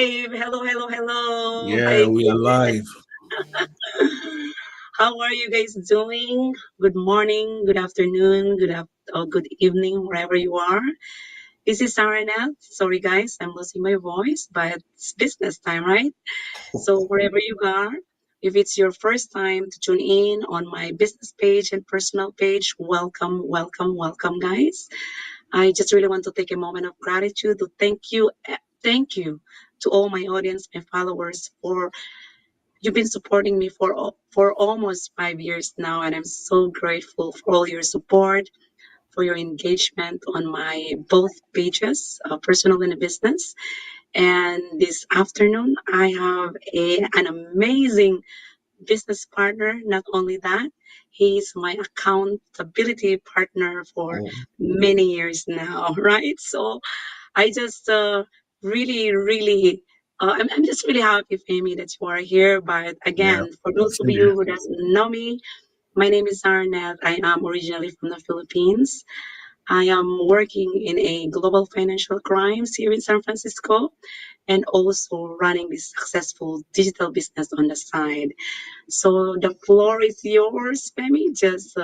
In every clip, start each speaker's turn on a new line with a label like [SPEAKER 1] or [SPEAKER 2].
[SPEAKER 1] live. Hello, hello, hello. Hi
[SPEAKER 2] Yeah, we are
[SPEAKER 1] again.
[SPEAKER 2] live.
[SPEAKER 1] How are you guys doing? Good morning, good afternoon, good evening, wherever you are. This is Aranneth. Sorry, guys, I'm losing my voice, but it's business time, right? So wherever you are, if it's your first time to tune in on my business page and personal page, welcome, welcome, welcome, guys. I just really want to take a moment of gratitude to thank you to all my audience, my followers, for you've been supporting me for almost 5 years now, and I'm so grateful for all your support, for your engagement on my both pages, personal and business. And this afternoon, I have an amazing business partner. Not only that, he's my accountability partner for
[SPEAKER 2] Mm.
[SPEAKER 1] many years now, right? So I just really, really, I'm just really happy, Femi, that you are here. But
[SPEAKER 2] Yeah,
[SPEAKER 1] again, for those of
[SPEAKER 2] same
[SPEAKER 1] you
[SPEAKER 2] here.
[SPEAKER 1] who doesn't know me, my name is Aranneth. I am originally from the Philippines. I am working in a global financial crimes here in San Francisco and also running this successful digital business on the side. So the floor is yours, Femi. Just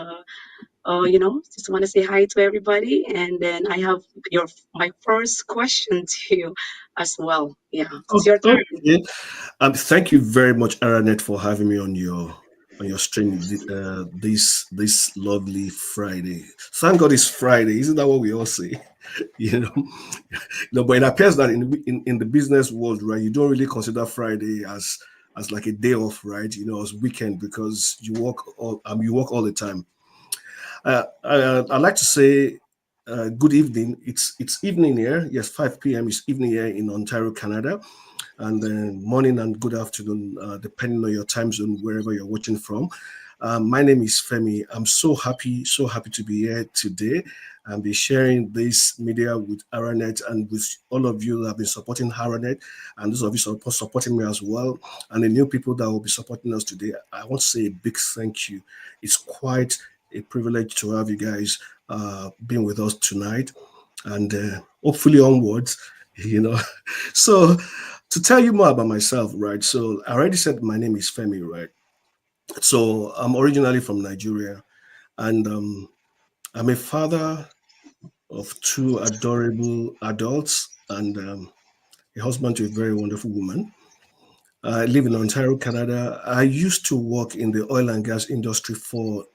[SPEAKER 1] want to say hi to everybody, and then I have your my first question to you as well. Yeah, it's your turn.
[SPEAKER 2] Okay. Thank you very much, Aranneth, for having me on your stream this lovely Friday. Thank God it's Friday. Isn't that what we all say? You know, no, but it appears that in the business world, right, you don't really consider Friday as like a day off, right? As weekend because you work all the time. I'd like to say good evening. It's evening here. Yes, 5 p.m. is evening here in Ontario, Canada, and then morning and good afternoon, depending on your time zone, wherever you're watching from. My name is Femi. I'm so happy to be here today and be sharing this media with Aranneth and with all of you that have been supporting Aranneth and those of you supporting me as well. And the new people that will be supporting us today. I want to say a big thank you. It's quite a privilege to have you guys being with us tonight and hopefully onwards, you know. So to tell you more about myself, right? So I already said my name is Femi, right? So I'm originally from Nigeria, and I'm a father of two adorable adults and a husband to a very wonderful woman. I live in Ontario, Canada. I used to work in the oil and gas industry for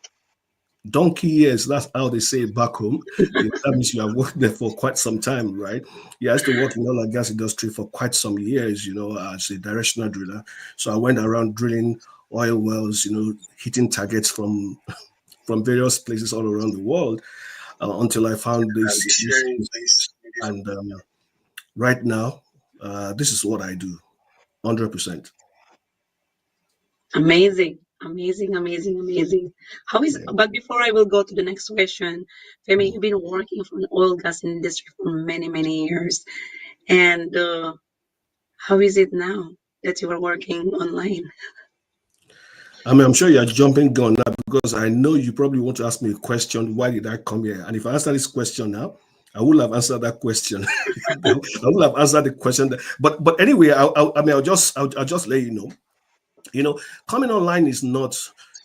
[SPEAKER 2] donkey years. That's how they say it back home. That means you have worked there for quite some time, right? Yeah, I used to work in the oil and gas industry for quite some years, as a directional driller. So I went around drilling oil wells, hitting targets from various places all around the world until I found
[SPEAKER 1] I'll be
[SPEAKER 2] this
[SPEAKER 1] sharing
[SPEAKER 2] business.
[SPEAKER 1] this.
[SPEAKER 2] And right now, this is what I do, 100%.
[SPEAKER 1] Amazing, amazing, amazing, amazing. How is?
[SPEAKER 2] Yeah.
[SPEAKER 1] But before I will go to the next question, Femi, you've been working for the oil gas industry for many, many years, and how is it now that you are working online?
[SPEAKER 2] I mean, I'm sure you're jumping gun now because I know you probably want to ask me a question. Why did I come here? And if I answer this question now, I will have answered that question. I will have answered the question. But anyway, I mean, I'll just let you know. You know, coming online is not.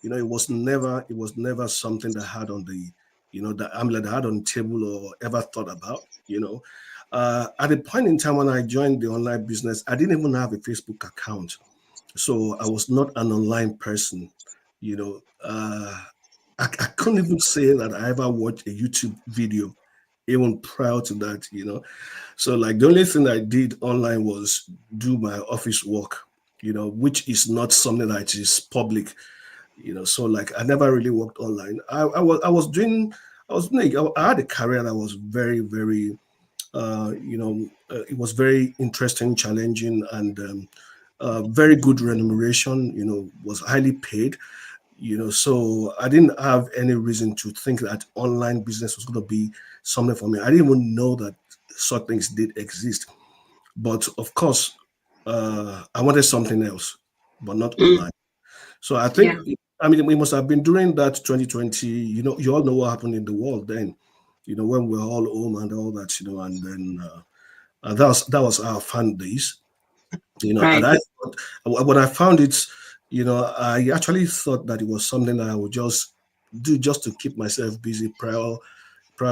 [SPEAKER 2] It was never something that I had on the, that I'm like I had on the table or ever thought about. At the point in time when I joined the online business, I didn't even have a Facebook account. So I was not an online person. You know, I couldn't even say that I ever watched a YouTube video even prior to that. So like the only thing I did online was do my office work. Which is not something that is public. So like I never really worked online. I had a career that was very, very it was very interesting, challenging, and very good remuneration. Was highly paid. So I didn't have any reason to think that online business was going to be something for me. I didn't even know that such things did exist. But of course, I wanted something else, but not
[SPEAKER 1] Mm,
[SPEAKER 2] online. So I
[SPEAKER 1] yeah.
[SPEAKER 2] think, I mean, we must have been during that 2020. You all know what happened in the world then. When we we're all home and all that. And then that was our fun days. And
[SPEAKER 1] Right.
[SPEAKER 2] I thought when I found it, I actually thought that it was something that I would just do just to keep myself busy prior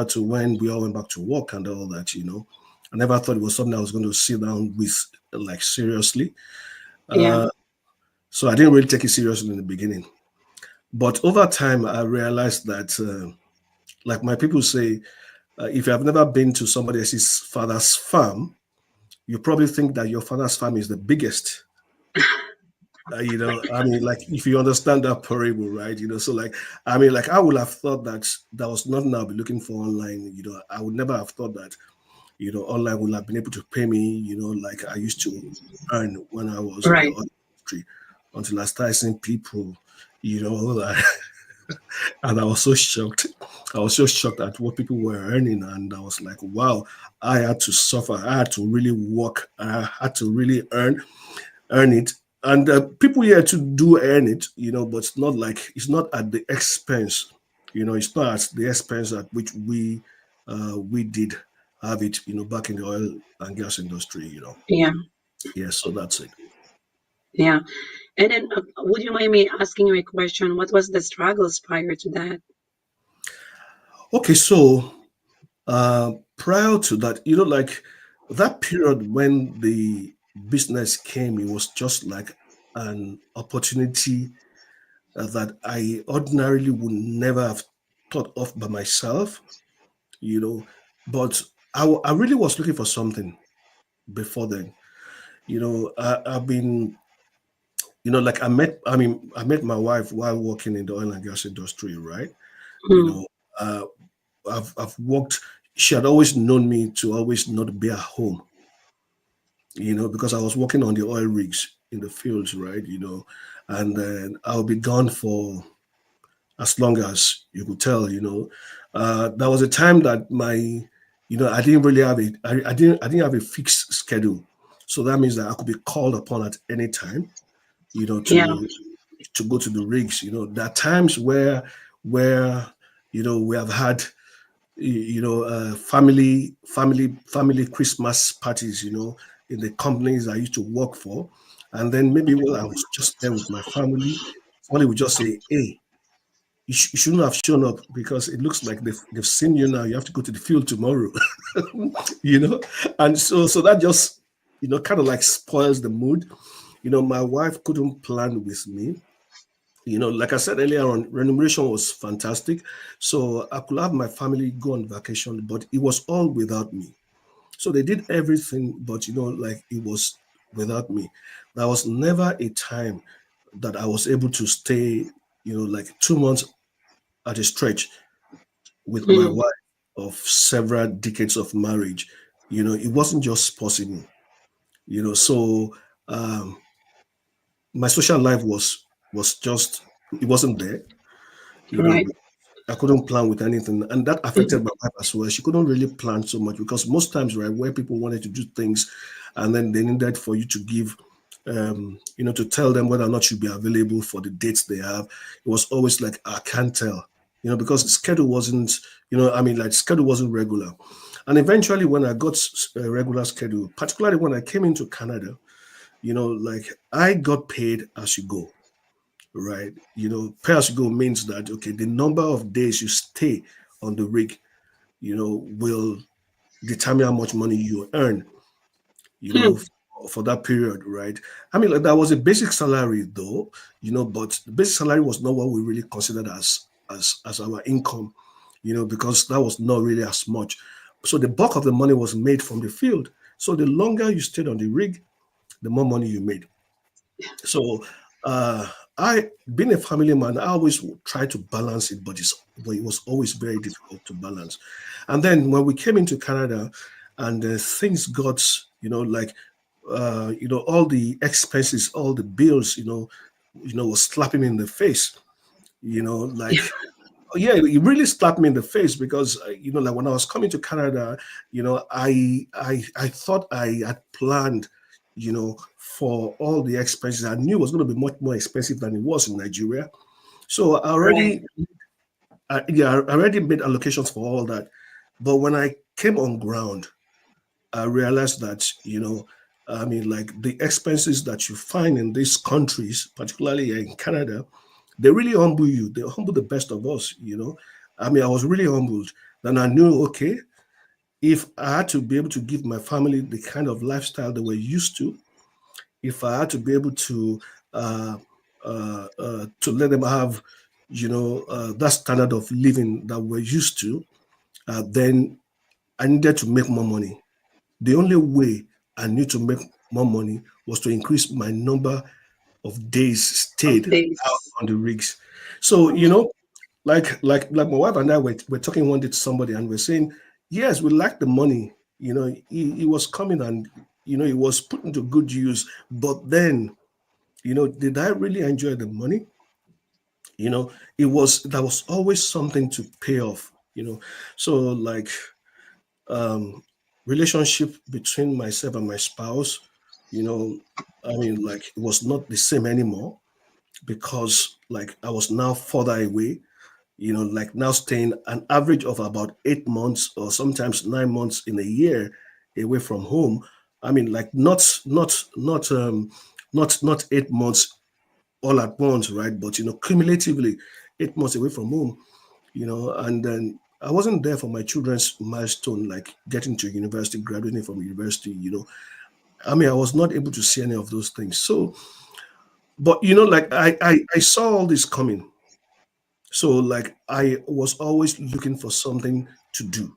[SPEAKER 2] to when we all went back to work and all that. I never thought it was something I was going to sit down with like seriously.
[SPEAKER 1] Yeah.
[SPEAKER 2] Uh, so I didn't really take it seriously in the beginning. But over time, I realized that, like my people say, if you have never been to somebody else's father's farm, you probably think that your father's farm is the biggest. I mean, like if you understand that parable, right? So like, I mean, like I would have thought that that was nothing I'll be looking for online. I would never have thought that, online would have been able to pay me, like I used to earn when I was in the
[SPEAKER 1] Right.
[SPEAKER 2] oil industry until I started seeing people, like, and I was so shocked. I was so shocked at what people were earning, and I was like, wow, I had to suffer. I had to really work. I had to really earn it. And people here to do earn it, but it's not at the expense. It's not at the expense at which we did have it, back in the oil and gas industry.
[SPEAKER 1] Yeah.
[SPEAKER 2] Yeah, so that's it.
[SPEAKER 1] Yeah. And then, would you mind me asking you a question? What was the struggles prior to that?
[SPEAKER 2] Okay, so prior to that, like that period when the business came, it was just like an opportunity that I ordinarily would never have thought of by myself, you know. But I really was looking for something before then. I've been, like I met my wife while working in the oil and gas industry, right? You
[SPEAKER 1] Mm,
[SPEAKER 2] know, uh, I've worked. She had always known me to always not be at home, because I was working on the oil rigs in the fields, right? And then I'll be gone for as long as you could tell. There was a time that I didn't really have I didn't have a fixed schedule. So that means that I could be called upon at any time,
[SPEAKER 1] yeah.
[SPEAKER 2] to go to the rigs. There are times where we have had family Christmas parties, in the companies I used to work for. And then maybe while I was just there with my family, somebody would just say, hey, you shouldn't have shown up because it looks like they've seen you now. You have to go to the field tomorrow, you know? And so that just, kind of like spoils the mood. My wife couldn't plan with me. Like I said earlier on, remuneration was fantastic. So I could have my family go on vacation, but it was all without me. So they did everything, but like it was without me. There was never a time that I was able to stay, like 2 months at a stretch with my
[SPEAKER 1] Mm,
[SPEAKER 2] wife of several decades of marriage. It wasn't just possible. So my social life was just it wasn't there. You know,
[SPEAKER 1] right.
[SPEAKER 2] I couldn't plan with anything, and that affected
[SPEAKER 1] Mm,
[SPEAKER 2] my wife as well. She couldn't really plan so much because most times, right, where people wanted to do things, and then they needed for you to give, to tell them whether or not you'd be available for the dates they have. It was always like I can't tell, because the schedule wasn't, I mean, like schedule wasn't regular. And eventually, when I got a regular schedule, particularly when I came into Canada, like I got paid as you go, right? Pay as you go means that okay, the number of days you stay on the rig, will determine how much money you earn,
[SPEAKER 1] mm,
[SPEAKER 2] for that period, right? I mean, like that was a basic salary though, but the basic salary was not what we really considered as our income, because that was not really as much. So the bulk of the money was made from the field. So the longer you stayed on the rig, the more money you made. So uh I being a family man, I always try to balance it, but it was always very difficult to balance. And then when we came into Canada and things got, like all the expenses, all the bills, was slapping me in the face, like
[SPEAKER 1] yeah.
[SPEAKER 2] yeah, it really slapped me in the face because like when I was coming to Canada, I thought I had planned, for all the expenses. I knew it was going to be much more expensive than it was in Nigeria. So
[SPEAKER 1] Right.
[SPEAKER 2] I already made allocations for all that. But when I came on ground, I realized that I mean, like the expenses that you find in these countries, particularly here in Canada, they really humble you. They humble the best of us, you know. I mean, I was really humbled. Then I knew, okay, if I had to be able to give my family the kind of lifestyle they were used if I had to be able uh, to let them have, that standard of living that we're used to, then I needed to make more money. The only way I knew to make more money was to increase my number of days stayed
[SPEAKER 1] Of
[SPEAKER 2] out
[SPEAKER 1] days.
[SPEAKER 2] on the rigs. So,
[SPEAKER 1] Okay.
[SPEAKER 2] like my wife and I were talking one day to somebody and we're saying, yes, we like the money. He was coming and he was put into good use. But then, did I really enjoy the money? There was always something to pay off, So like um relationship between myself and my spouse, you know, I mean, like it was not the same anymore because like I was now further away, like now staying an average of about 8 months or sometimes 9 months in a year away from home. I mean, like not 8 months all at once, right? But cumulatively 8 months away from home, and then I wasn't there for my children's milestone, like getting to university, graduating from university, I mean, I was not able to see any of those things. So, but like I saw all this coming. So like I was always looking for something to do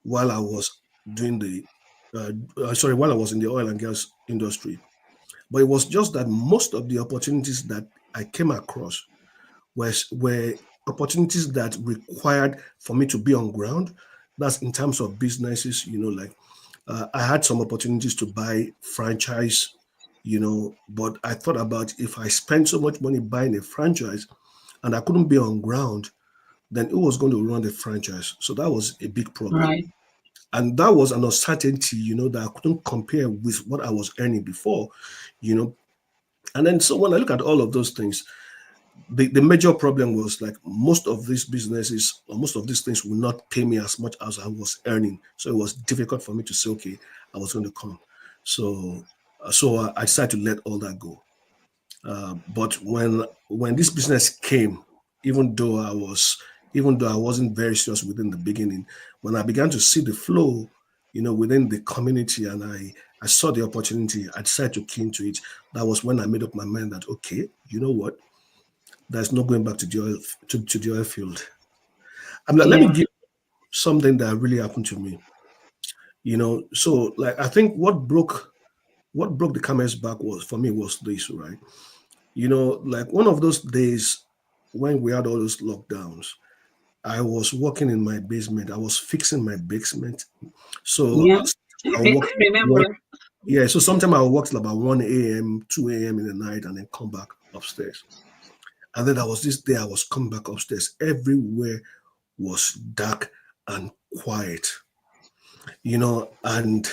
[SPEAKER 2] while I was doing while I was in the oil and gas industry. But it was just that most of the opportunities that I came across were opportunities that required for me to be on ground. That's in terms of businesses, like I had some opportunities to buy franchise, but I thought about if I spent so much money buying a franchise and I couldn't be on ground, then who was going to run the franchise? So that was a big problem.
[SPEAKER 1] Right.
[SPEAKER 2] And that was an uncertainty, that I couldn't compare with what I was earning before, you know. And then so when I look at all of those things, the major problem was like most of these businesses or most of these things will not pay me as much as I was earning. So it was difficult for me to say, okay, I was going to come. So I decided to let all that go. But when this business came, even though I was even though I wasn't very serious within the beginning, when I began to see the flow, within the community, and I saw the opportunity, I decided to key into it. That was when I made up my mind that okay, you know what, there's no going back to the oil to the oil field. I'm like, let me
[SPEAKER 1] Yeah.
[SPEAKER 2] give something that really happened to me. So like I think what broke the camel's back was for me was this, right? Like one of those days when we had all those lockdowns, I was working in my basement. I was fixing my basement. So
[SPEAKER 1] Yeah.
[SPEAKER 2] I worked
[SPEAKER 1] I remember.
[SPEAKER 2] yeah, so sometimes I worked till about 1 a.m., 2 a.m. in the night and then come back upstairs. And then there was this day I was coming back upstairs. Everywhere was dark and quiet, and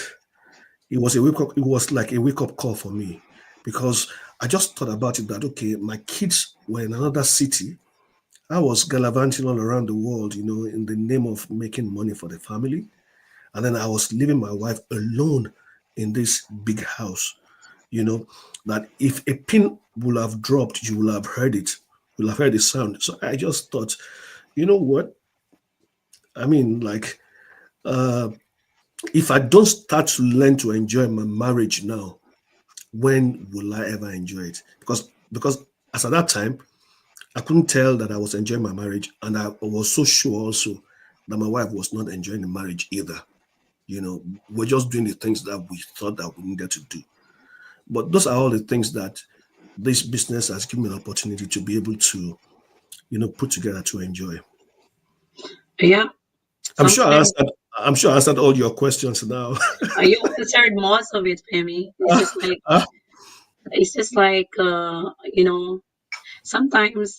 [SPEAKER 2] it was like a wake-up call for me because I just thought about it that okay, my kids were in another city. I was gallivanting all around the world, in the name of making money for the family. And then I was leaving my wife alone in this big house, that if a pin will have dropped, you will have heard it. You'll have heard the sound. So I just thought, you know what? I mean, like, uh, if I don't start to learn to enjoy my marriage now, when will I ever enjoy it? Because as at that time, I couldn't tell that I was enjoying my marriage, and I was so sure also that my wife was not enjoying the marriage either. We're just doing the things that we thought that we needed to do. But those are all the things that this business has given me an opportunity to be able to, put together to enjoy.
[SPEAKER 1] Yeah.
[SPEAKER 2] I'm sure I
[SPEAKER 1] Sometimes
[SPEAKER 2] answered. I'm sure I answered all your questions now.
[SPEAKER 1] you answered most of it, Femi. It's just like sometimes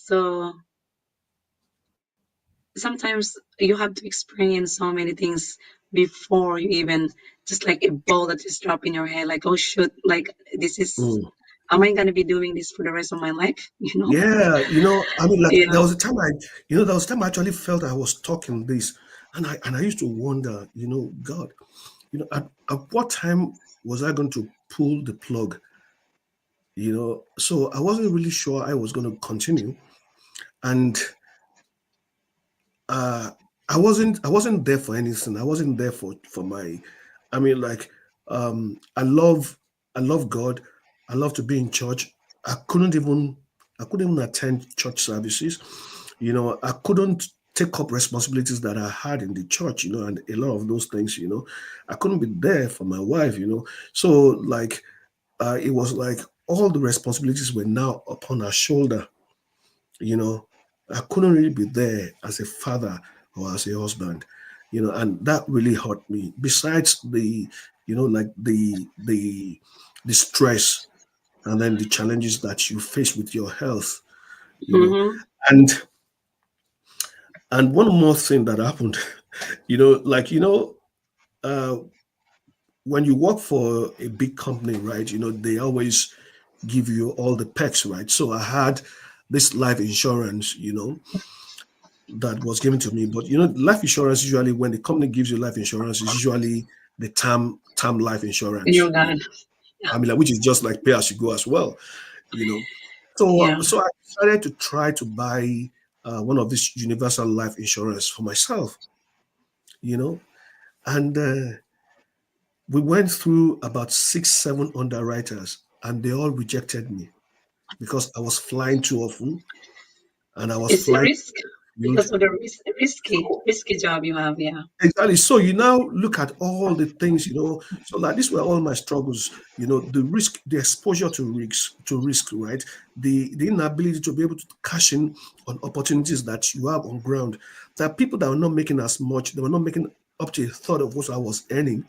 [SPEAKER 1] sometimes you have to experience so many things before you even just like a ball that just drop in your head like oh shoot like this is
[SPEAKER 2] Mm.
[SPEAKER 1] am I gonna be doing this for the rest of my life
[SPEAKER 2] Yeah, I mean, like
[SPEAKER 1] yeah
[SPEAKER 2] there was a time I actually felt I was talking this, and I used to wonder, God, at what time? was I going to pull the plug? So I wasn't really sure I was going to continue, and uh, I wasn't there for anything. I wasn't there for my. I mean, like, I love God. I love to be in church. I couldn't even I couldn't even attend church services. I couldn't take up responsibilities that I had in the church. And a lot of those things. I couldn't be there for my wife. So, like, it was like all the responsibilities were now upon her shoulder. you know I couldn't really be there as a father or as a husband. And that really hurt me, besides like the stress, and then the challenges that you face with your health. you know
[SPEAKER 1] Mm-hmm.
[SPEAKER 2] and and one more thing that happened. like, uh when you work for a big company, right, they always give you all the perks, right? So I had this life insurance, that was given to me. But life insurance, usually when the company gives you life insurance, is usually the term life insurance.
[SPEAKER 1] You're God.
[SPEAKER 2] I mean, like, which is just like pay as you go as well. You know, so
[SPEAKER 1] Yeah.
[SPEAKER 2] so I decided to try to buy one of these universal life insurance for myself. You know, and we went through about 6, 7 underwriters, and they all rejected me because I was flying too often, and I was
[SPEAKER 1] It's a
[SPEAKER 2] flying
[SPEAKER 1] risk
[SPEAKER 2] to the
[SPEAKER 1] because of the risky,
[SPEAKER 2] field.
[SPEAKER 1] risky job you have. Yeah.
[SPEAKER 2] Exactly. So you now look at all the things, So like these were all my struggles, the risk, the exposure to risk, right? The inability to be able to cash in on opportunities that you have on ground. There are people that are not making as much, they were not making up to a third of what I was earning,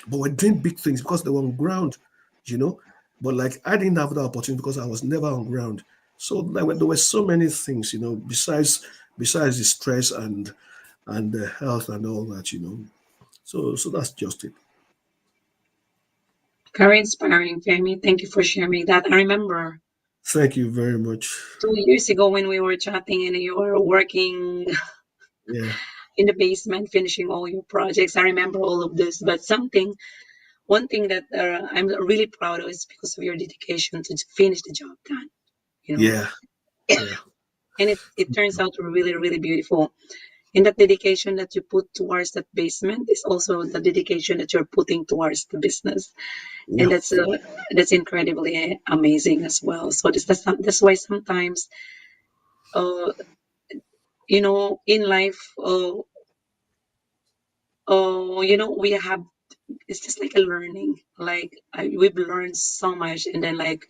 [SPEAKER 2] but we're doing big things because they were on ground, you know. But like I didn't have that opportunity because I was never on ground. So there were so many things, besides the stress and the health and all that. So that's just it.
[SPEAKER 1] Very inspiring, Femi. Thank you for sharing that. I remember
[SPEAKER 2] Thank you very much.
[SPEAKER 1] 2 years ago when we were chatting and you were working
[SPEAKER 2] Yeah,
[SPEAKER 1] in the basement, finishing all your projects. I remember all of this. But one thing that I'm really proud of is because of your dedication to finish the job done. You know,
[SPEAKER 2] yeah, yeah.
[SPEAKER 1] and it turns out really, really beautiful. And that dedication that you put towards that basement is also the dedication that you're putting towards the business, and
[SPEAKER 2] Yeah.
[SPEAKER 1] that's incredibly amazing as well. So that's why sometimes, uh, in life, we have it's just like a learning. Like we've learned so much, and then like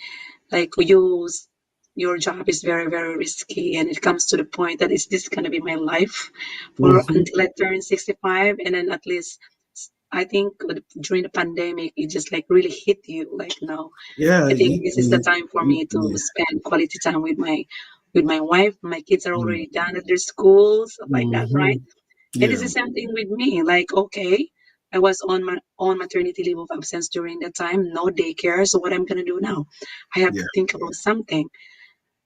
[SPEAKER 1] your job is very, very risky, and it comes to the point that is this going to be my life for
[SPEAKER 2] Hmm.
[SPEAKER 1] until I turn 65, and then at least I think during the pandemic it just like really hit you like, no,
[SPEAKER 2] Yeah,
[SPEAKER 1] I think this is the time for me to
[SPEAKER 2] yeah.
[SPEAKER 1] spend quality time with my wife. My kids are already done at their school, stuff like that, right?
[SPEAKER 2] Mm-hmm.
[SPEAKER 1] And it's
[SPEAKER 2] Yeah,
[SPEAKER 1] the same thing with me. Like, okay, I was on maternity leave of absence during that time, no daycare. So what I'm gonna do now? I have
[SPEAKER 2] yeah.
[SPEAKER 1] to think about something,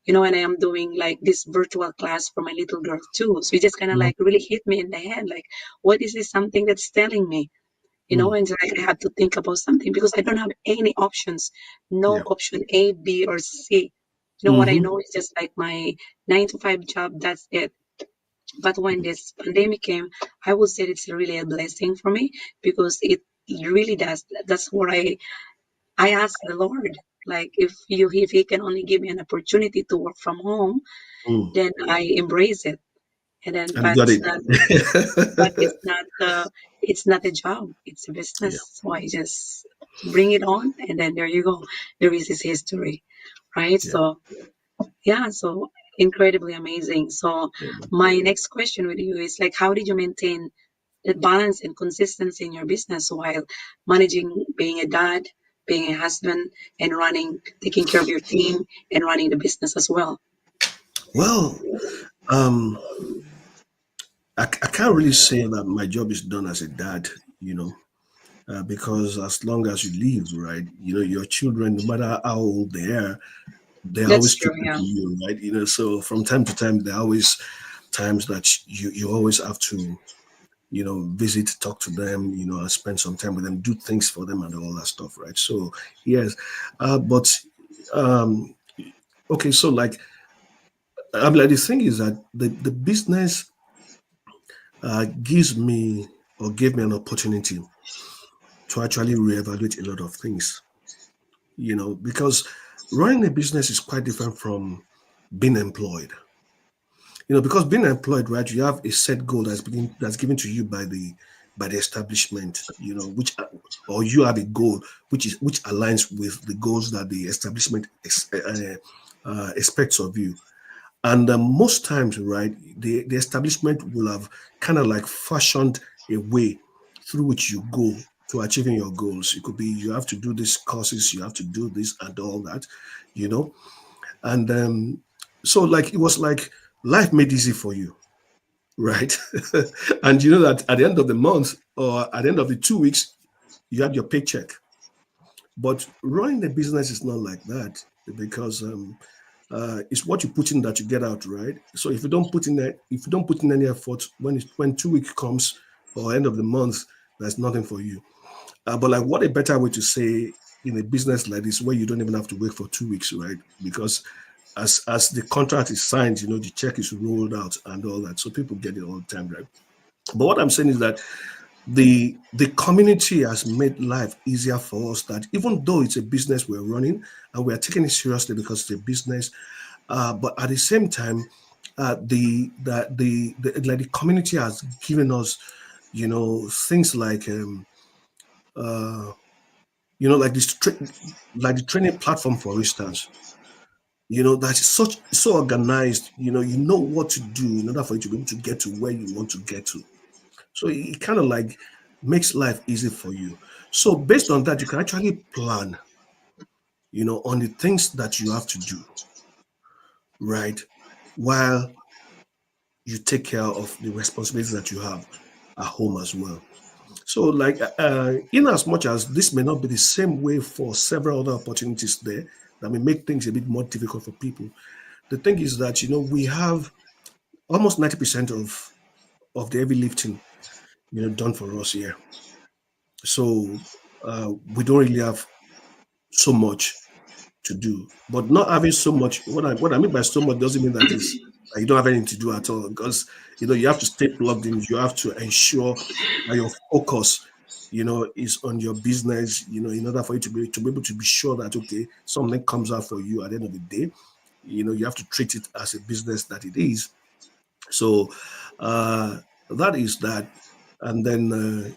[SPEAKER 1] and I am doing like this virtual class for my little girl too. So it just kind of
[SPEAKER 2] Mm,
[SPEAKER 1] like really hit me in the head. Like, what is this something that's telling me?
[SPEAKER 2] mm,
[SPEAKER 1] And so like I had to think about something because I don't have any options, no
[SPEAKER 2] yeah.
[SPEAKER 1] option A, B, or C. What I
[SPEAKER 2] Mm-hmm.
[SPEAKER 1] know is just like my 9 to 5 job. That's it. But when this pandemic came, I would say it's really a blessing for me because it really does. That's what I asked the Lord. Like if He can only give me an opportunity to work from home,
[SPEAKER 2] Mm.
[SPEAKER 1] then I embrace it. And then,
[SPEAKER 2] And you got it.
[SPEAKER 1] but it's not a job. It's a
[SPEAKER 2] Yeah,
[SPEAKER 1] business. So I just bring it on, and then there you go. There is this history, right?
[SPEAKER 2] yeah.
[SPEAKER 1] So yeah, so incredibly amazing. So
[SPEAKER 2] Yeah.
[SPEAKER 1] my next question with you is like, how did you maintain that balance and consistency in your business while managing being a dad, being a husband, and taking care of your team and running the business as well?
[SPEAKER 2] Well, um, I can't really say that my job is done as a dad, because as long as you live, right, your children, no matter how old they're
[SPEAKER 1] That's
[SPEAKER 2] always
[SPEAKER 1] true.
[SPEAKER 2] speaking
[SPEAKER 1] Yeah.
[SPEAKER 2] to you, right? So from time to time, there are always times that you always have to visit, talk to them, and spend some time with them, do things for them and all that stuff, right? So yes, but um, okay, so like, I'm like, the thing is that the business gives me or gave me an opportunity to actually reevaluate a lot of things, because running a business is quite different from being employed. Because being employed, right, you have a set goal that's given to you by the establishment, or you have a goal which aligns with the goals that the establishment expects of you. And most times, right, the establishment will have kind of like fashioned a way through which you go to achieving your goals. It could be you have to do these courses, you have to do this and all that, you know. And so, like, it was like life made easy for you, right? And you know that at the end of the month or at the end of the 2 weeks, you had your paycheck. But running a business is not like that because it's what you put in that you get out, right? So if you don't put in any effort, when 2 weeks comes or end of the month, there's nothing for you. But like, what a better way to say in a business like this, where you don't even have to wait for 2 weeks, right? Because as the contract is signed, the check is rolled out and all that, so people get it all the time, right? But what I'm saying is that the community has made life easier for us. That even though it's a business we're running and we're taking it seriously because it's a business, but at the same time, the community has given us, things like uh, like like the training platform, for instance. That is so organized. You know what to do in order for you to be able to get to where you want to get to. So it kind of like makes life easy for you. So based on that, you can actually plan, on the things that you have to do, right? While you take care of the responsibilities that you have at home as well. So, like, in as much as this may not be the same way for several other opportunities there that may make things a bit more difficult for people, the thing is that we have almost 90% of the heavy lifting done for us here. So we don't really have so much to do. But not having so much, what I mean by so much doesn't mean that you don't have anything to do at all. Because you have to stay plugged in. You have to ensure that your focus, is on your business. In order for you to be able to be sure that, okay, something comes out for you at the end of the day. You have to treat it as a business that it is. So that is that. And then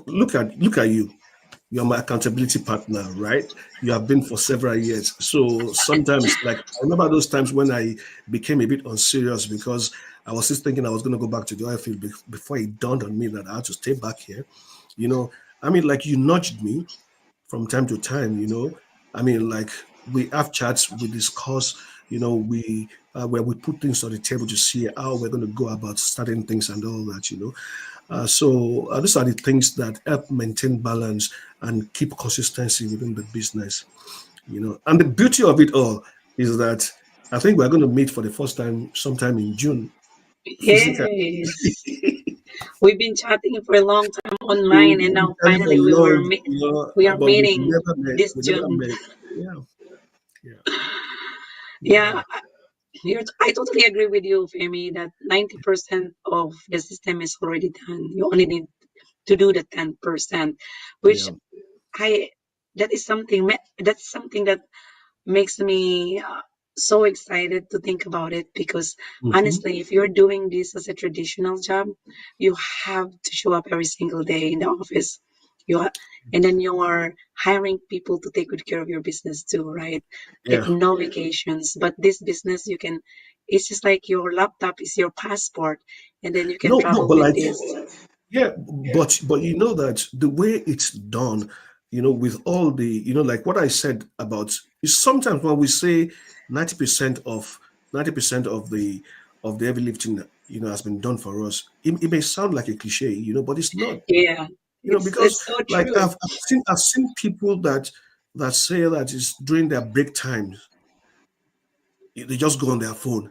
[SPEAKER 2] look at you. You're my accountability partner, right? You have been for several years. So sometimes, like, I remember those times when I became a bit unserious because I was just thinking I was going to go back to the oil field before it dawned on me that I had to stay back here. You know, I mean, like, you nudged me from time to time. I mean, like, we have chats, we discuss, we where we put things on the table to see how we're going to go about starting things and all that. So these are the things that help maintain balance and keep consistency within the business. And the beauty of it all is that I think we're going to meet for the first time sometime in June, physically.
[SPEAKER 1] Yes. We've been chatting for a long time online, and
[SPEAKER 2] We
[SPEAKER 1] now
[SPEAKER 2] chatted for
[SPEAKER 1] finally
[SPEAKER 2] long,
[SPEAKER 1] we are
[SPEAKER 2] but we've
[SPEAKER 1] meeting
[SPEAKER 2] never met.
[SPEAKER 1] this
[SPEAKER 2] We never
[SPEAKER 1] June.
[SPEAKER 2] met. Yeah, yeah,
[SPEAKER 1] Yeah,
[SPEAKER 2] yeah,
[SPEAKER 1] I totally agree with you, Femi, that 90% of the system is already done. You only need to do the 10%, which
[SPEAKER 2] yeah.
[SPEAKER 1] I that is something that makes me so excited to think about it, because
[SPEAKER 2] Hmm.
[SPEAKER 1] honestly, if you're doing this as a traditional job, you have to show up every single day in the office. And then you are hiring people to take good care of your business too, right? Like,
[SPEAKER 2] Yeah.
[SPEAKER 1] no vacations. But this business, it's just like your laptop is your passport, and then you can
[SPEAKER 2] No, no,
[SPEAKER 1] travel
[SPEAKER 2] but
[SPEAKER 1] with
[SPEAKER 2] like,
[SPEAKER 1] this.
[SPEAKER 2] yeah, but you know that the way it's done, with all the, like what I said about is sometimes when we say 90% of 90% of the heavy lifting, has been done for us, it may sound like a cliche, but it's not,
[SPEAKER 1] Yeah,
[SPEAKER 2] because
[SPEAKER 1] it's so
[SPEAKER 2] like
[SPEAKER 1] true.
[SPEAKER 2] I've seen people that say that is during their break times, they just go on their phone.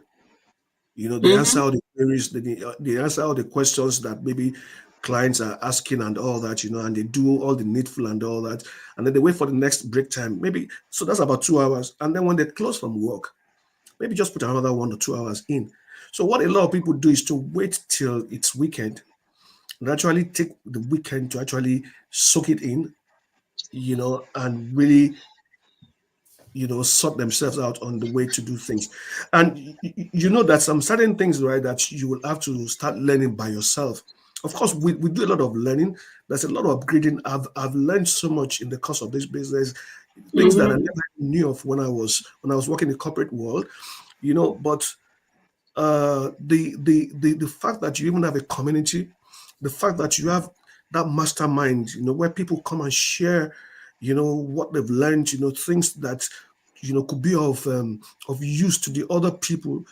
[SPEAKER 2] They answer
[SPEAKER 1] Hmm.
[SPEAKER 2] all the queries, they answer all the questions that maybe clients are asking and all that, and they do all the needful and all that, and then they wait for the next break time. Maybe so that's about 2 hours, and then when they close from work, maybe just put another 1 or 2 hours in. So what a lot of people do is to wait till it's weekend and actually take the weekend to actually soak it in, and really sort themselves out on the way to do things. And you know that some certain things, right, that you will have to start learning by yourself. Of course, we do a lot of learning. There's a lot of upgrading. I've learned so much in the course of this business, things that I
[SPEAKER 1] Mm-hmm.
[SPEAKER 2] never knew of when I was working in the corporate world, but the fact that you even have a community, the fact that you have that mastermind, where people come and share, what they've learned, things that could be of use to the other people,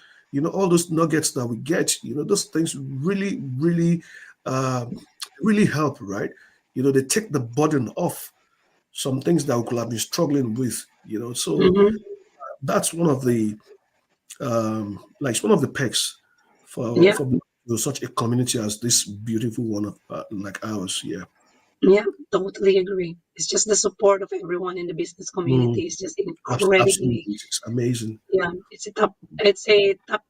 [SPEAKER 2] all those nuggets that we get, those things really, really, uh, really help, right? They take the burden off some things that we could have been struggling with, so
[SPEAKER 1] Mm-hmm.
[SPEAKER 2] that's it's one of the perks for
[SPEAKER 1] Yeah.
[SPEAKER 2] for such a community as this beautiful one of like ours. Yeah.
[SPEAKER 1] Yeah. Totally agree. It's just the support of everyone in the business
[SPEAKER 2] Mm,
[SPEAKER 1] community is just incredibly.
[SPEAKER 2] absolutely, it's amazing.
[SPEAKER 1] Yeah. It's a top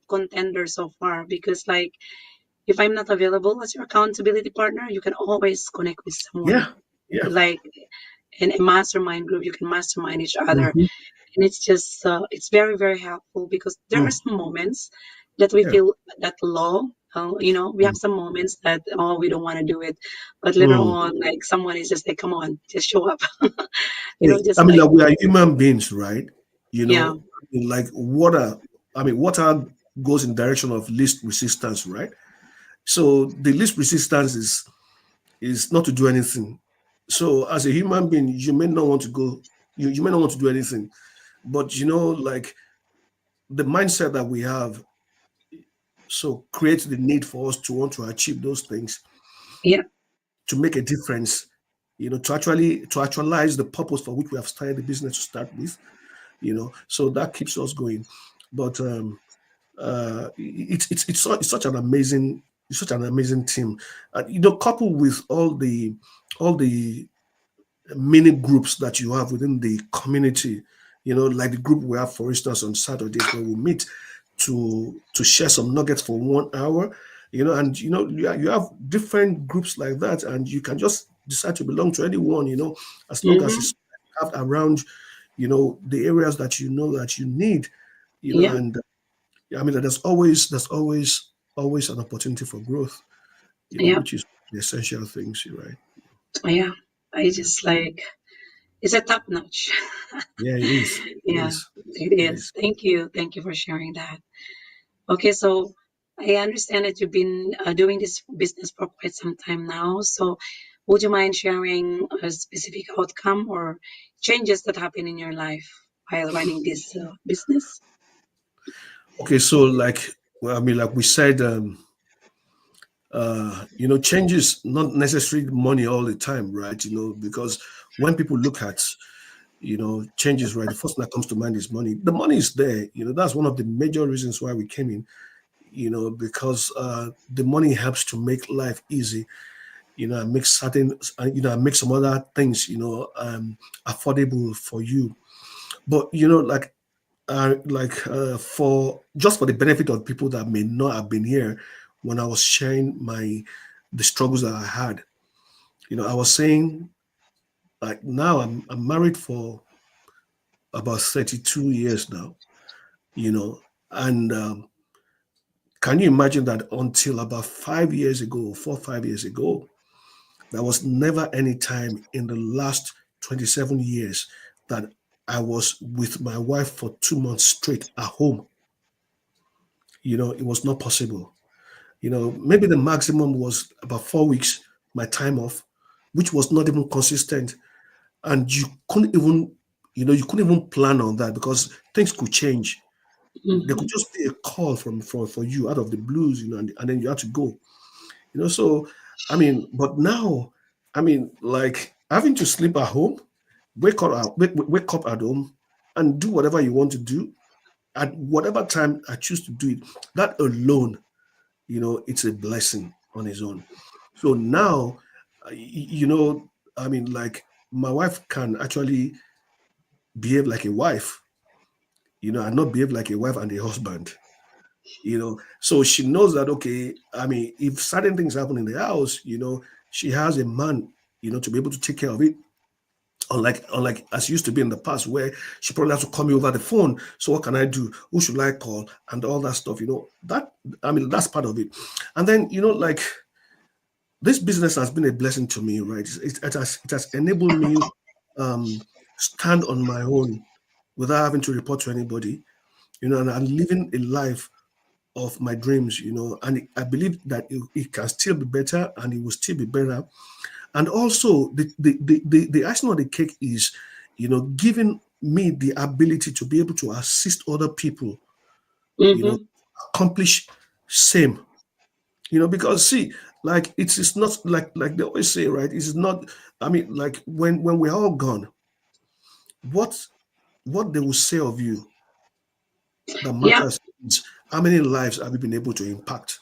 [SPEAKER 1] contender so far because like if I'm not available as your accountability partner, you can always connect with someone.
[SPEAKER 2] Yeah, yeah.
[SPEAKER 1] Like in a mastermind group, you can mastermind each other.
[SPEAKER 2] Hmm.
[SPEAKER 1] And it's just, it's very, very helpful because there are
[SPEAKER 2] Mm,
[SPEAKER 1] some moments that we
[SPEAKER 2] yeah.
[SPEAKER 1] feel that low. We have
[SPEAKER 2] Mm,
[SPEAKER 1] some moments that, oh, we don't want to do it. But later
[SPEAKER 2] mm.
[SPEAKER 1] on, like someone is just like, come on, just show up.
[SPEAKER 2] I
[SPEAKER 1] Just
[SPEAKER 2] mean,
[SPEAKER 1] like,
[SPEAKER 2] like we are human beings, right?
[SPEAKER 1] yeah,
[SPEAKER 2] I mean, like water. I mean, water goes in direction of least resistance, right? So the least resistance is not to do anything. So as a human being, you may not want to go. You may not want to do anything, but like the mindset that we have so creates the need for us to want to achieve those things,
[SPEAKER 1] yeah,
[SPEAKER 2] to make a difference, to actualize the purpose for which we have started the business to start with, so that keeps us going. But it's such an amazing team, coupled with all the many groups that you have within the community, like the group we have, for instance, on Saturdays where we meet to share some nuggets for 1 hour, and you have different groups like that, and you can just decide to belong to anyone, as long as
[SPEAKER 1] hmm
[SPEAKER 2] it's have around, the areas that that you need,
[SPEAKER 1] yeah,
[SPEAKER 2] and I mean, there's always an opportunity for growth,
[SPEAKER 1] yeah,
[SPEAKER 2] which is the essential things, right?
[SPEAKER 1] yeah. I just like, it's a top notch.
[SPEAKER 2] Yeah, it is. It
[SPEAKER 1] Yeah,
[SPEAKER 2] is.
[SPEAKER 1] it
[SPEAKER 2] It
[SPEAKER 1] is.
[SPEAKER 2] is.
[SPEAKER 1] Thank you. Thank you for sharing that. Okay, so I understand that you've been doing this business for quite some time now. So, would you mind sharing a specific outcome or changes that happen in your life while running this business?
[SPEAKER 2] Okay, so well, I mean, like we said, changes not necessarily money all the time, right? Because when people look at changes, right, the first thing that comes to mind is money. The money is there. That's one of the major reasons why we came in. Because the money helps to make life easy. And make and make some other things, affordable for you. But for just for the benefit of people that may not have been here when I was sharing the struggles that I had. I was saying, like, now I'm married for about 32 years now, and can you imagine that until about 5 years ago, 4 or 5 years ago, there was never any time in the last 27 years that I was with my wife for 2 months straight at home. It was not possible. Maybe the maximum was about 4 weeks, my time off, which was not even consistent. And you couldn't even plan on that because things could change. There could
[SPEAKER 1] hmm
[SPEAKER 2] just be a call for you out of the blues, and then you have to go. So I mean, but now, I mean, like having to sleep at home, wake up at home, and do whatever you want to do at whatever time I choose to do it. That alone, it's a blessing on its own. So now, I mean, like my wife can actually behave like a wife, and not behave like a wife and a husband. So she knows that, okay, I mean, if certain things happen in the house, she has a man, to be able to take care of it. Unlike as used to be in the past, where she probably has to call me over the phone. So what can I do? Who should I call? And all that stuff. That, I mean, that's part of it. And then, like, this business has been a blessing to me, right? It has enabled me stand on my own without having to report to anybody, and I'm living a life of my dreams, and I believe that it can still be better, and it will still be better. And also, the icing on the cake is, giving me the ability to be able to assist other people,
[SPEAKER 1] Mm-hmm.
[SPEAKER 2] accomplish same. Because see, like it is not like they always say, right? It is not. I mean, like when we're all gone, what what they will say of you that
[SPEAKER 1] Yeah,
[SPEAKER 2] matters is how many lives have you been able to impact.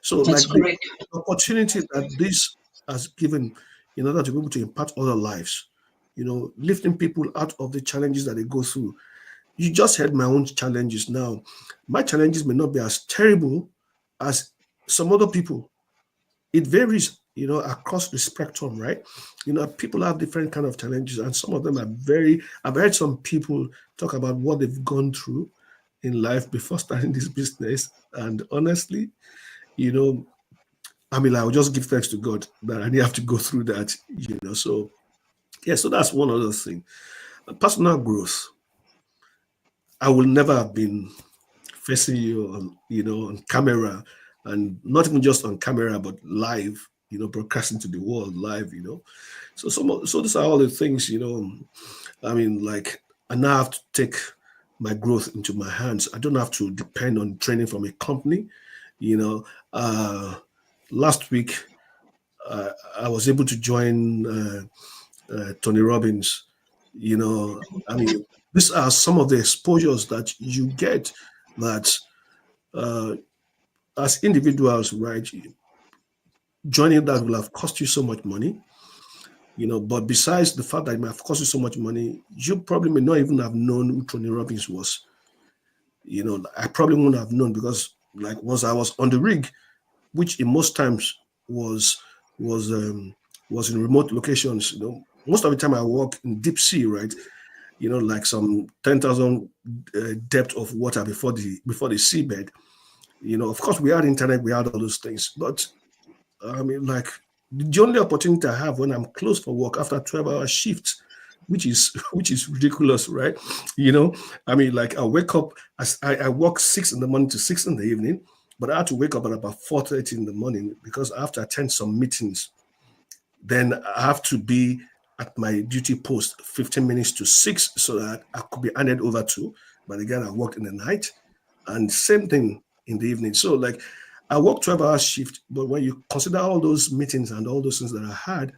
[SPEAKER 2] So,
[SPEAKER 1] that's
[SPEAKER 2] like the
[SPEAKER 1] correct.
[SPEAKER 2] opportunity that this has given in order to be able to impact other lives, lifting people out of the challenges that they go through. You just heard my own challenges now. My challenges may not be as terrible as some other people. It varies, across the spectrum, right? People have different kind of challenges, and some of them are very. I've heard some people talk about what they've gone through in life before starting this business, and honestly, you know, I mean, I will just give thanks to God that I didn't have to go through that. So yeah, so that's one other thing. Personal growth. I will never have been facing you on camera, and not even just on camera, but live, broadcasting to the world live, so these are all the things, I mean, like, I now have to take my growth into my hands. I don't have to depend on training from a company, you know. Last week, I was able to join Tony Robbins. I mean, these are some of the exposures that you get that, uh, as individuals, right? Joining that will have cost you so much money, but besides the fact that it might have cost you so much money, you probably may not even have known who Tony Robbins was. I probably wouldn't have known, because, like, once I was on the rig, which in most times was um was in remote locations. Most of the time I walk in deep sea, right? Like some 10,000 depth of water before the seabed. Of course, we had internet, we had all those things, but I mean, like, the only opportunity I have when I'm close for work after 12-hour shifts, which is which is ridiculous, right? I mean, like, I wake up, as I work 6 in the morning to 6 in the evening, but I have to wake up at about 4:30 in the morning because I have to attend some meetings. Then I have to be at my duty post 15 minutes to 6, so that I could be handed over to by the guy that worked in the night, and same thing in the evening. So, like, I work 12-hour shift, but when you consider all those meetings and all those things that I had,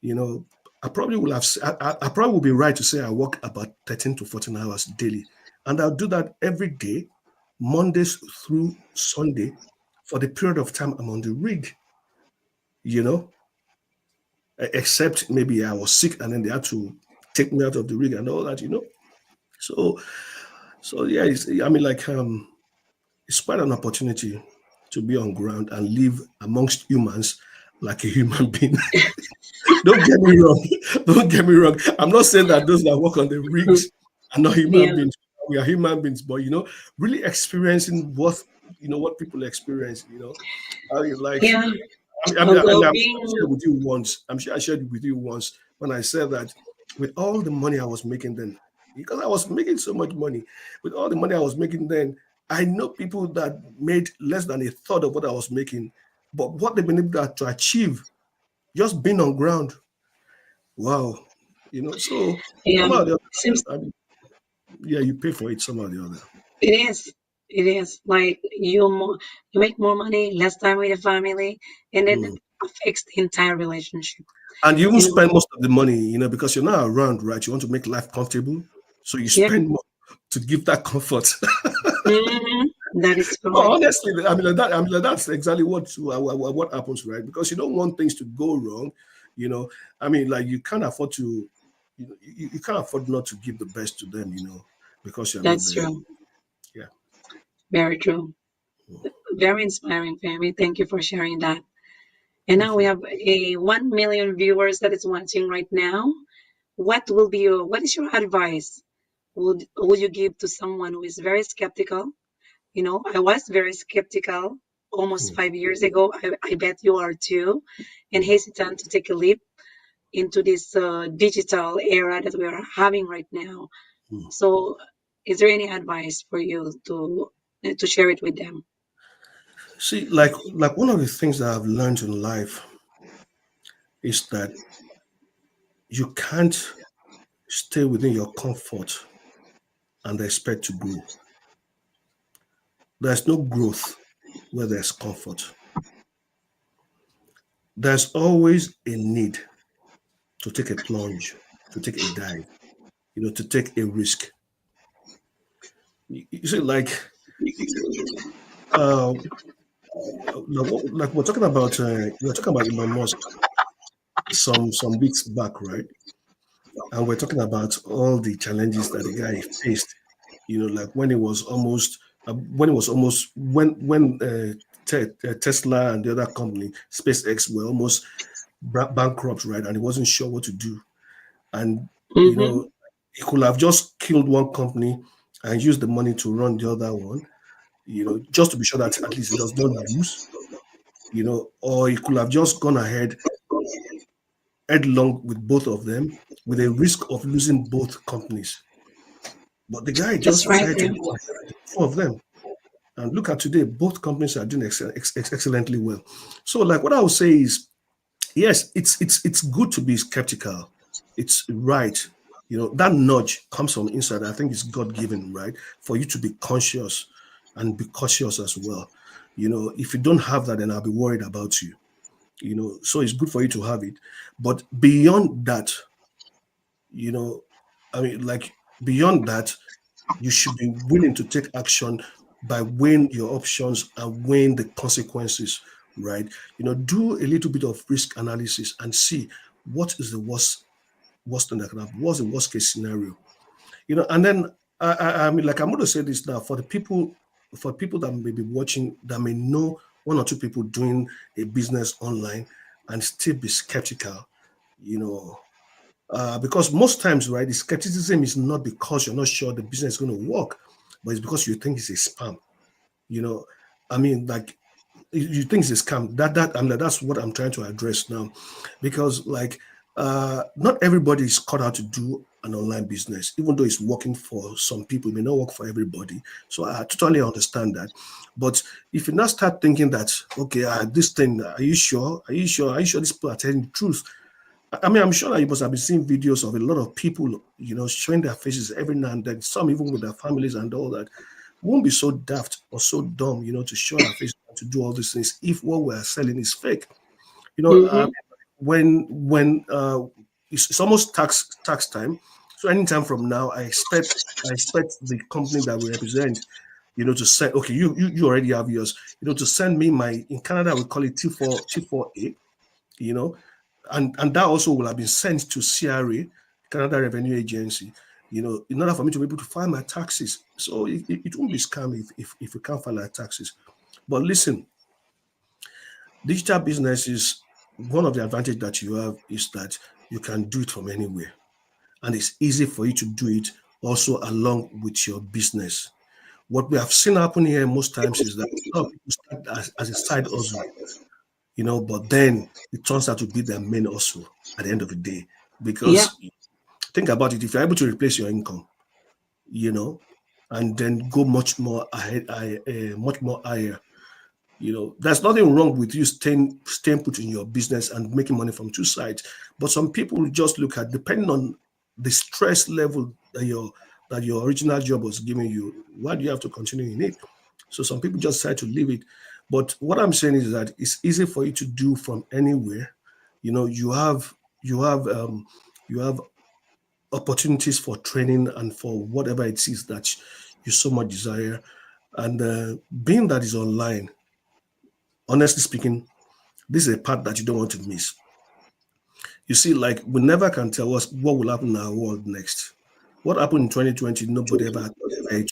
[SPEAKER 2] you know, I probably will have I probably will be right to say I work about 13 to 14 hours daily. And I'll do that every day, Mondays through Sunday, for the period of time I'm on the rig, you know, except maybe I was sick and then they had to take me out of the rig and all that. So yeah, I mean, like, it's quite an opportunity to be on ground and live amongst humans like a human being. Don't get me wrong. Don't get me wrong. I'm not saying that those that work on the rigs are not human
[SPEAKER 1] Yeah,
[SPEAKER 2] beings. We are human beings, but really experiencing what people experience. I mean, like,
[SPEAKER 1] yeah.
[SPEAKER 2] and
[SPEAKER 1] Although
[SPEAKER 2] I'm sure I
[SPEAKER 1] being,
[SPEAKER 2] shared with you once. I'm sure I shared with you once when I said that with all the money I was making then, because I was making so much money, with all the money I was making then, I know people that made less than a third of what I was making, but what they've been able to achieve just being on ground. Wow. So
[SPEAKER 1] yeah,
[SPEAKER 2] somehow or the
[SPEAKER 1] seems
[SPEAKER 2] other, I mean, yeah, you pay for it somehow or the other.
[SPEAKER 1] it is. It is like you make more money, less time with your family, and then
[SPEAKER 2] Mm.
[SPEAKER 1] it affects the entire relationship.
[SPEAKER 2] And you even
[SPEAKER 1] You know.
[SPEAKER 2] spend most of the money, because you're not around, right? You want to make life comfortable. So you
[SPEAKER 1] Yeah.
[SPEAKER 2] spend more to give that comfort.
[SPEAKER 1] Hmm. That is
[SPEAKER 2] No,
[SPEAKER 1] correct.
[SPEAKER 2] honestly, I mean, like that. I mean, like that's exactly what happens, right? Because you don't want things to go wrong. You know, I mean, like you can't afford to, you can't afford not to give the best to them. Because you're not
[SPEAKER 1] That's
[SPEAKER 2] there.
[SPEAKER 1] true.
[SPEAKER 2] Yeah.
[SPEAKER 1] Very true. Very inspiring, Femi. Thank you for sharing that. And now
[SPEAKER 2] Thank
[SPEAKER 1] we
[SPEAKER 2] you.
[SPEAKER 1] have a 1 million viewers that is watching right now. What is your advice? Would you give to someone who is very skeptical? I was very skeptical almost
[SPEAKER 2] Mm,
[SPEAKER 1] 5 years ago. I bet you are too, and
[SPEAKER 2] mm,
[SPEAKER 1] hesitant to take a leap into this digital era that we are having right now.
[SPEAKER 2] mm.
[SPEAKER 1] So, is there any advice for you to share it with them?
[SPEAKER 2] See, like one of the things that I've learned in life is that you can't stay within your comfort and expect to grow. There's no growth where there's comfort. There's always a need to take a plunge, to take a dive, to take a risk. You see, uh, like we're talking about Elon Musk some weeks back, right? And we're talking about all the challenges that the guy faced. Like when Tesla and the other company, SpaceX, were almost bankrupt, right? And he wasn't sure what to do. And
[SPEAKER 1] Mm-hmm.
[SPEAKER 2] he could have just killed one company and used the money to run the other one, just to be sure that at least he does not lose, or he could have just gone ahead headlong with both of them with a risk of losing both companies. But the guy
[SPEAKER 1] That's
[SPEAKER 2] just
[SPEAKER 1] right.
[SPEAKER 2] decided to
[SPEAKER 1] Yeah.
[SPEAKER 2] go ahead with two of them. And look at today, both companies are doing excellently well. So, like what I would say is, yes, it's good to be skeptical. It's right. That nudge comes from inside. I think it's God given, right? For you to be conscious and be cautious as well. If you don't have that, then I'll be worried about you. So it's good for you to have it. But beyond that, you know, I mean, like beyond that, you should be willing to take action by weighing your options and weighing the consequences, right? Do a little bit of risk analysis and see what is the worst thing that can happen. What's the worst case scenario? And then I mean, like I'm going to say this now for people that may be watching that may know one or two people doing a business online and still be skeptical, you know, because most times, right, the skepticism is not because you're not sure the business is going to work, but it's because you think it's a spam. You know, I mean, like you think it's a scam. That's what I'm trying to address now, because not everybody is cut out to do an online business, even though it's working for some people, it may not work for everybody. So I totally understand that. But if you now start thinking that, okay, this thing, are you sure? Are you sure? Are you sure these people are telling the truth? I mean, I'm sure that you must have been seeing videos of a lot of people, showing their faces every now and then, some even with their families and all that. We won't be so daft or so dumb, to show our face and to do all these things if what we're selling is fake. You know, uh,
[SPEAKER 1] Mm-hmm.
[SPEAKER 2] when it's almost tax time, so anytime from now, I expect the company that we represent, to send. Okay, you already have yours. To send me my, in Canada we call it T4A. You know, and that also will have been sent to CRA, Canada Revenue Agency, in order for me to be able to file my taxes. So it won't be scam if we can't file our taxes. But listen, digital business is one of the advantage that you have is that you can do it from anywhere. And it's easy for you to do it also along with your business. What we have seen happen here most times is that a lot of people start as a side hustle, but then it turns out to be their main hustle at the end of the day.
[SPEAKER 1] Yeah.
[SPEAKER 2] Because think about it, if you're able to replace your income, you know, and then go much more ahead, much more higher, there's nothing wrong with you staying put in your business and making money from two sides. But some people just look at, depending on the stress level that your original job was giving you, why do you have to continue in it? So some people just decide to leave it. But what I'm saying is that it's easy for you to do from anywhere. You have opportunities for training and for whatever it is that you so much desire. And being that is online, honestly speaking, this is a part that you don't want to miss. You see, like we never can tell us what will happen in our world next. What happened in 2020, nobody ever had prepared.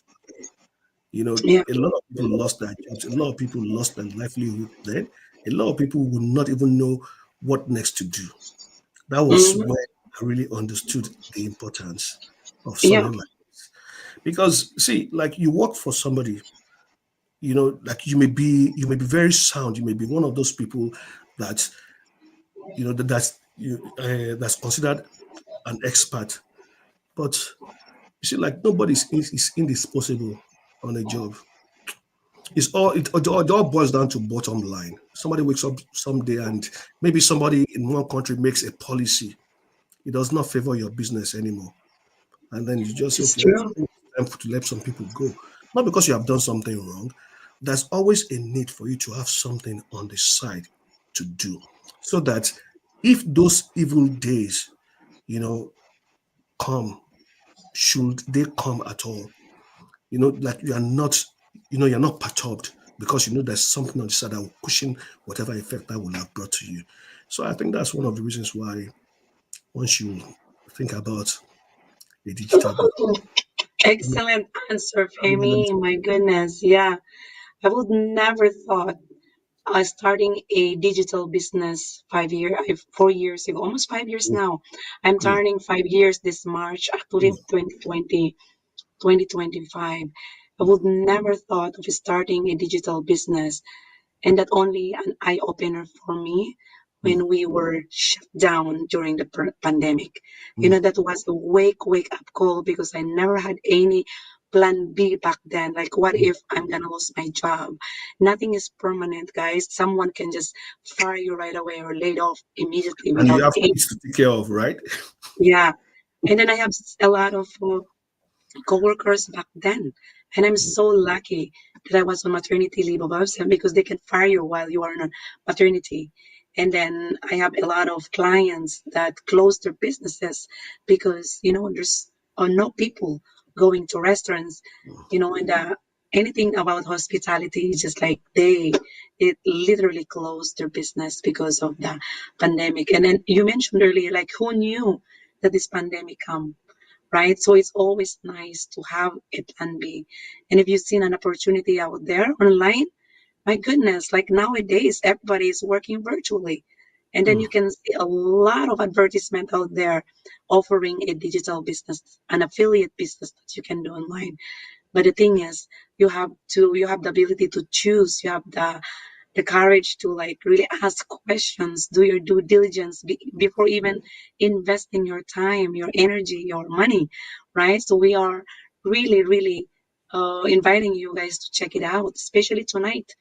[SPEAKER 2] You know,
[SPEAKER 1] Yeah.
[SPEAKER 2] a lot of people lost their jobs, a lot of people lost their livelihood then. A lot of people would not even know what next to do. That was
[SPEAKER 1] Hmm.
[SPEAKER 2] when I really understood the importance of
[SPEAKER 1] Yeah.
[SPEAKER 2] something like this. Because see, like you work for somebody, you know, like you may be very sound, you may be one of those people that that's considered an expert, but you see, like is indispensable on a job. It all boils down to bottom line. Somebody wakes up someday and maybe somebody in one country makes a policy. It does not favor your business anymore. And then you just say,
[SPEAKER 1] It's
[SPEAKER 2] okay, I
[SPEAKER 1] true.
[SPEAKER 2] think it's time to let some people go. Not because you have done something wrong. There's always a need for you to have something on the side to do. So that if those evil days, you know, come, should they come at all, like you're not perturbed because you know there's something on the side that will cushion whatever effect that will have brought to you. So I think that's one of the reasons why once you think about a digital business,
[SPEAKER 1] Excellent answer,
[SPEAKER 2] let me
[SPEAKER 1] Femi. My goodness. Yeah. I would never thought starting a digital business 4 years ago, almost 5 years
[SPEAKER 2] mm,
[SPEAKER 1] now. I'm
[SPEAKER 2] mm,
[SPEAKER 1] turning 5 years this March, actually
[SPEAKER 2] mm,
[SPEAKER 1] 2020, 2025. I would never thought of starting a digital business. And that only an eye opener for me
[SPEAKER 2] mm,
[SPEAKER 1] when we were shut down during the pandemic.
[SPEAKER 2] mm.
[SPEAKER 1] That was a wake up call because I never had any plan B back then. Like, what
[SPEAKER 2] Mm.
[SPEAKER 1] if I'm gonna lose my job? Nothing is permanent, guys. Someone can just fire you right away or laid off immediately
[SPEAKER 2] And you
[SPEAKER 1] without
[SPEAKER 2] have
[SPEAKER 1] any.
[SPEAKER 2] kids to take care of, right?
[SPEAKER 1] Yeah. And then I have a lot of coworkers back then. And I'm so lucky that I was on maternity leave of absence because they can fire you while you are on maternity. And then I have a lot of clients that close their businesses because, there's no people going to restaurants, and anything about hospitality is just like it literally closed their business because of the pandemic. And then you mentioned earlier, like, who knew that this pandemic come? Right? So it's always nice to have a plan B. And if you've seen an opportunity out there online, my goodness, like nowadays, everybody is working virtually. And then
[SPEAKER 2] Mm.
[SPEAKER 1] you can see a lot of advertisement out there offering a digital business, an affiliate business that you can do online. But the thing is, you have the ability to choose, you have the courage to like really ask questions, do your due diligence before even investing your time, your energy, your money, right? So we are really, really inviting you guys to check it out, especially tonight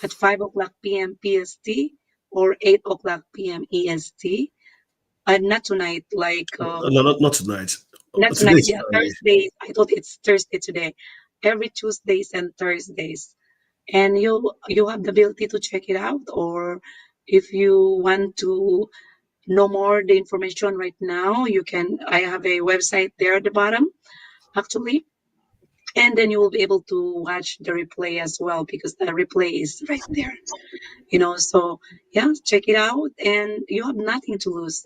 [SPEAKER 1] at 5 o'clock p.m. PST or 8 o'clock p.m. EST. Not tonight, like
[SPEAKER 2] No, not tonight.
[SPEAKER 1] not
[SPEAKER 2] Today
[SPEAKER 1] tonight,
[SPEAKER 2] is
[SPEAKER 1] yeah,
[SPEAKER 2] Friday.
[SPEAKER 1] Thursdays. I thought it's Thursday today. Every Tuesdays and Thursdays, and you have the ability to check it out, or if you want to know more the information right now, you can. I have a website there at the bottom, actually, and then you will be able to watch the replay as well because the replay is right there. So yeah, check it out, and you have nothing to lose.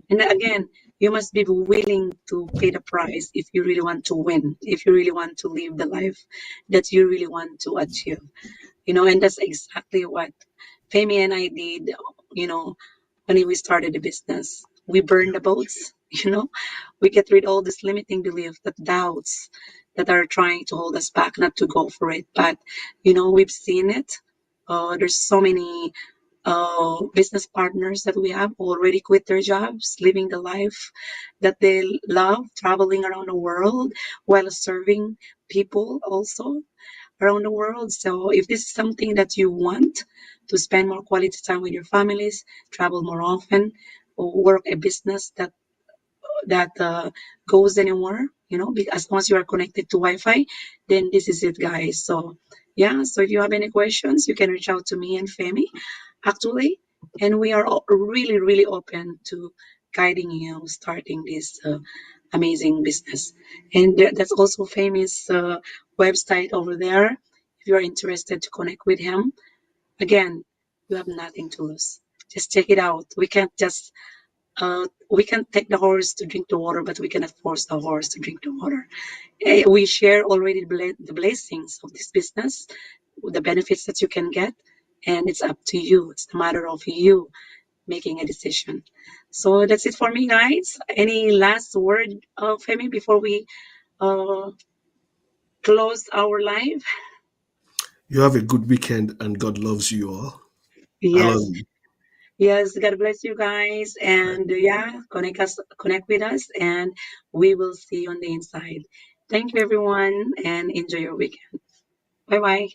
[SPEAKER 1] And again, you must be willing to pay the price if you really want to win, if you really want to live the life that you really want to achieve. And that's exactly what Femi and I did, you know, when we started the business. We burned the boats, we get rid of all this limiting belief, the doubts that are trying to hold us back not to go for it. But, we've seen it. There's so many business partners that we have already quit their jobs, living the life that they love, traveling around the world while serving people also around the world. So if this is something that you want to spend more quality time with your families, travel more often, or work a business that goes anywhere, as long as you are connected to Wi-Fi, then this is it, guys. So yeah, so if you have any questions, you can reach out to me and Femi, actually, and we are really, really open to guiding you starting this amazing business. And that's also Femi's website over there. if you're interested to connect with him, again, you have nothing to lose. Just check it out. We can take the horse to drink the water, but we cannot force the horse to drink the water. We share already the blessings of this business, the benefits that you can get, and it's up to you. It's a matter of you making a decision. So that's it for me, guys. Any last word, Femi, before we uh, close our live?
[SPEAKER 2] You have a good weekend, and God loves you all. I love
[SPEAKER 1] Yes,
[SPEAKER 2] you.
[SPEAKER 1] yes. God bless you guys, and yeah, connect with us, and we will see you on the inside. Thank you, everyone, and enjoy your weekend. Bye bye.